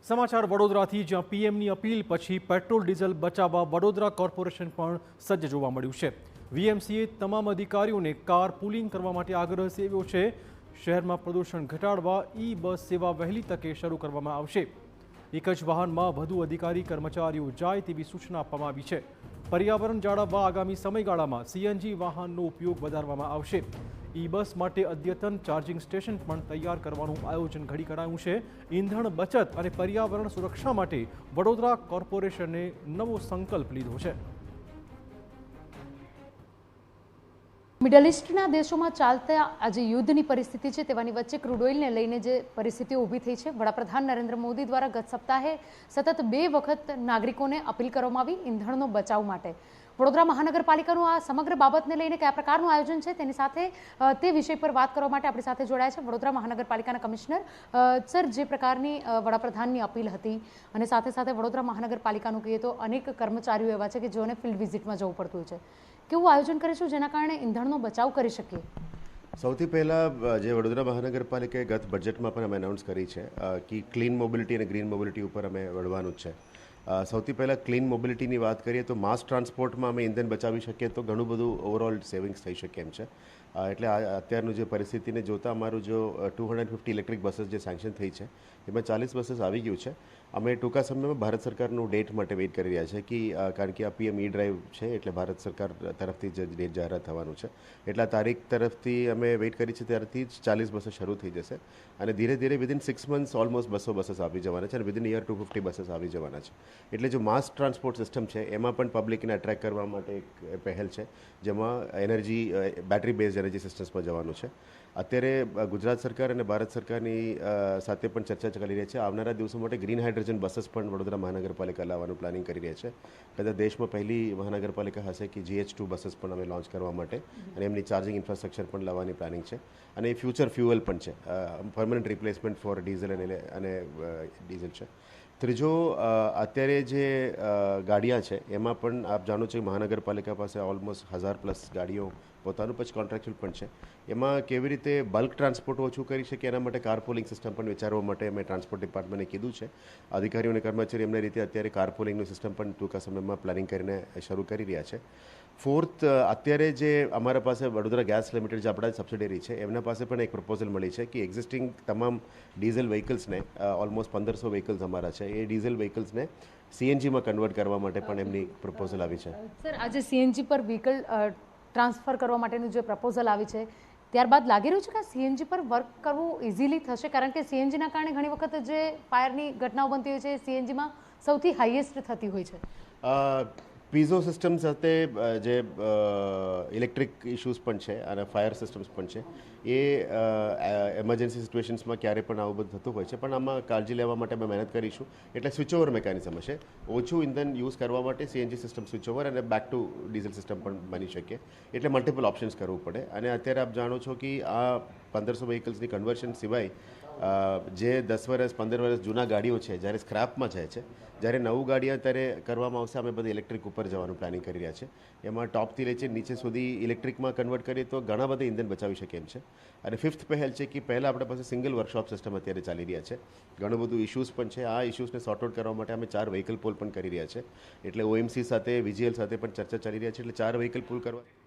સમાચાર વડોદરાથી, જ્યાં પીએમની અપીલ પછી પેટ્રોલ ડીઝલ બચાવવા વડોદરા કોર્પોરેશન પણ સજ્જ જોવા મળ્યું છે। વીએમસીએ તમામ અધિકારીઓને કાર પુલિંગ કરવા માટે આગ્રહ સેવ્યો છે। શહેરમાં પ્રદૂષણ ઘટાડવા ઈ બસ સેવા વહેલી તકે શરૂ કરવામાં આવશે। એક જ વાહનમાં વધુ અધિકારી કર્મચારીઓ જાય તેવી સૂચના આપવામાં આવી છે। પર્યાવરણ જાળવવા આગામી સમયગાળામાં સીએનજી વાહનનો ઉપયોગ વધારવામાં આવશે। ઈ બસ માટે અદ્યતન ચાર્જિંગ સ્ટેશન પણ તૈયાર કરવાનું આયોજન ઘડી કરાયું છે। ઈંધણ બચત અને પર્યાવરણ સુરક્ષા માટે વડોદરા કોર્પોરેશને નવો સંકલ્પ લીધો છે। મિડલ ઇસ્ટના દેશોમાં ચાલતા આજે યુદ્ધની પરિસ્થિતિ છે, તેવાની વચ્ચે ક્રૂડ ઓઇલને લઈને જે પરિસ્થિતિઓ ઊભી થઈ છે, વડાપ્રધાન નરેન્દ્ર મોદી દ્વારા ગત સપ્તાહે સતત 2 વખત નાગરિકોને અપીલ કરવામાં આવી ઈંધણનો બચાવ માટે। વડોદરા મહાનગરપાલિકાનું આ સમગ્ર બાબતને લઈને કયા પ્રકારનું આયોજન છે તેની સાથે તે વિષય પર વાત કરવા માટે આપણી સાથે જોડાયા છે વડોદરા મહાનગરપાલિકાના કમિશનર સર। જે પ્રકારની વડાપ્રધાનની અપીલ હતી અને સાથે સાથે વડોદરા મહાનગરપાલિકાનું કહીએ તો અનેક કર્મચારીઓ એવા છે કે જેઓને ફિલ્ડ વિઝિટમાં જવું પડતું હોય છે, કેવું આયોજન કરીશું જેના કારણે ઈંધણનો બચાવ કરી શકીએ? સૌથી પહેલાં જે વડોદરા મહાનગરપાલિકાએ ગત બજેટમાં પણ અમે અનાઉન્સ કરી છે કે ક્લીન મોબિલિટી અને ગ્રીન મોબિલિટી ઉપર અમે વળવાનું જ છે। સૌથી પહેલાં ક્લીન મોબિલિટીની વાત કરીએ તો માસ ટ્રાન્સપોર્ટમાં અમે ઇંધણ બચાવી શકીએ તો ઘણું બધું ઓવરઓલ સેવિંગ્સ થઈ શકે એમ છે। એટલે અત્યારનું જે પરિસ્થિતિને જોતાં અમારું જો 250 ઇલેક્ટ્રિક બસીસ જે સેન્કશન થઈ છે એમાં 40 બસીસ આવી ગયું છે। અમે ટૂંકા સમયમાં ભારત સરકારનું ડેટ માટે વેઇટ કરી રહ્યા છે કે કારણ કે આ પીએમ ઈ ડ્રાઈવ છે એટલે ભારત સરકાર તરફથી જ ડેટ જાહેરાત થવાનું છે, એટલે આ તારીખ તરફથી અમે વેઇટ કરી છે ત્યારથી જ 40 બસો શરૂ થઈ જશે અને ધીરે ધીરે વિધિન 6 મંથ્સ ઓલમોસ્ટ 200 બસીસ આવી જવાના છે અને વિધિન યર 250 બસીસ આવી જવાના છે। એટલે જો માસ ટ્રાન્સપોર્ટ સિસ્ટમ છે એમાં પણ પબ્લિકને અટ્રેક્ટ કરવા માટે એક પહેલ છે જેમાં બેટરી બેઝડ એનર્જી સિસ્ટમ્સમાં જવાનું છે। અત્યારે ગુજરાત સરકાર અને ભારત સરકારની સાથે પણ ચર્ચા ચાલી રહી છે। આવનારા દિવસો માટે ગ્રીન હાઇડ્રોજન બસીસ પણ વડોદરા મહાનગરપાલિકા લાવવાનું પ્લાનિંગ કરી રહી છે। કદાચ દેશમાં પહેલી મહાનગરપાલિકા હશે કે GH2 બસીસ પણ અમે લોન્ચ કરવા માટે અને એમની ચાર્જિંગ ઇન્ફ્રાસ્ટ્રક્ચર પણ લાવવાની પ્લાનિંગ છે અને એ ફ્યુચર ફ્યુઅલ પણ છે, પરમનન્ટ રિપ્લેસમેન્ટ ફોર ડીઝલ અને ડીઝલ છે। ત્રીજો, અત્યારે જે ગાડીਆਂ છે એમાં પણ આપ જાણો છો કે મહાનગરપાલિકા પાસે ઓલમોસ્ટ 1000+ ગાડીઓ પોતાનું પછી કોન્ટ્રાક્ચ્યુઅલ પણ છે। એમાં કેવી રીતે બલ્ક ટ્રાન્સપોર્ટ ઓછું કરી શકે એના માટે કારપુલિંગ સિસ્ટમ પણ વિચારવા માટે અમે ટ્રાન્સપોર્ટ ડિપાર્ટમેન્ટને કીધું છે। અધિકારીઓ અને કર્મચારી એમની રીતે અત્યારે કારપુલિંગનું સિસ્ટમ પણ ટૂંકા સમયમાં પ્લાનિંગ કરીને શરૂ કરી રહ્યા છે। ફોર્થ, અત્યારે જે અમારા પાસે વડોદરા ગેસ લિમિટેડ જે આપણા સબસિડરી છે એમના પાસે પણ એક પ્રપોઝલ મળી છે કે એક્ઝિસ્ટિંગ તમામ ડીઝલ વ્હીકલ્સને ઓલમોસ્ટ 1500 વ્હીકલ્સ અમારા છે એ ડીઝલ વ્હીકલ્સને સીએનજીમાં કન્વર્ટ કરવા માટે પણ એમની પ્રપોઝલ આવી છે। સર, આજે સીએનજી પર વ્હીકલ ટ્રાન્સફર કરવા માટેનું જે પ્રપોઝલ આવી છે ત્યારબાદ લાગી રહ્યું છે કે સીએનજી પર વર્ક કરવું ઇઝીલી થશે, કારણ કે સીએનજીના કારણે ઘણી વખત જે ફાયરની ઘટનાઓ બનતી હોય છે સીએનજીમાં સૌથી હાઈએસ્ટ થતી હોય છે। પીઝો સિસ્ટમ સાથે જે ઇલેક્ટ્રિક ઇશ્યુઝ પણ છે અને ફાયર સિસ્ટમ્સ પણ છે એ એમરજન્સી સિચ્યુએશન્સમાં ક્યારે પણ આવું બધું થતું હોય છે, પણ આમાં કાળજી લેવા માટે અમે મહેનત કરીશું। એટલે સ્વિચ ઓવર મિકેનિઝમ હશે, ઓછું ઇંધણ યુઝ કરવા માટે સીએનજી સિસ્ટમ સ્વિચ ઓવર અને બેક ટુ ડીઝલ સિસ્ટમ પણ બની શકે, એટલે મલ્ટિપલ ઓપ્શન્સ કરવું પડે। અને અત્યારે આપ જાણો છો કે આ 1500 વ્હીકલ્સની કન્વર્શન સિવાય જે 10 વર્ષ 15 વર્ષ જૂના ગાડીઓ છે જ્યારે સ્ક્રેપમાં જાય છે, જ્યારે નવું ગાડી અત્યારે કરવામાં આવશે અમે બધી ઇલેક્ટ્રિક ઉપર જવાનું પ્લાનિંગ કરી રહ્યા છે। એમાં ટોપથી લઈ છે નીચે સુધી ઇલેક્ટ્રિકમાં કન્વર્ટ કરીએ તો ઘણા બધા ઇંધણ બચાવી શકે એમ છે। અને ફિફ્થ પહેલ છે કે પહેલાં આપણા પાસે સિંગલ વર્કશોપ સિસ્ટમ અત્યારે ચાલી રહ્યા છે, ઘણું બધું ઇશ્યુઝ પણ છે। આ ઇશ્યુઝને સોર્ટ આઉટ કરવા માટે અમે 4 વ્હીકલ પોલ પણ કરી રહ્યા છે, એટલે ઓએમસી સાથે VGL સાથે પણ ચર્ચા ચાલી રહ્યા છે, એટલે 4 વ્હીકલ પોલ કરવા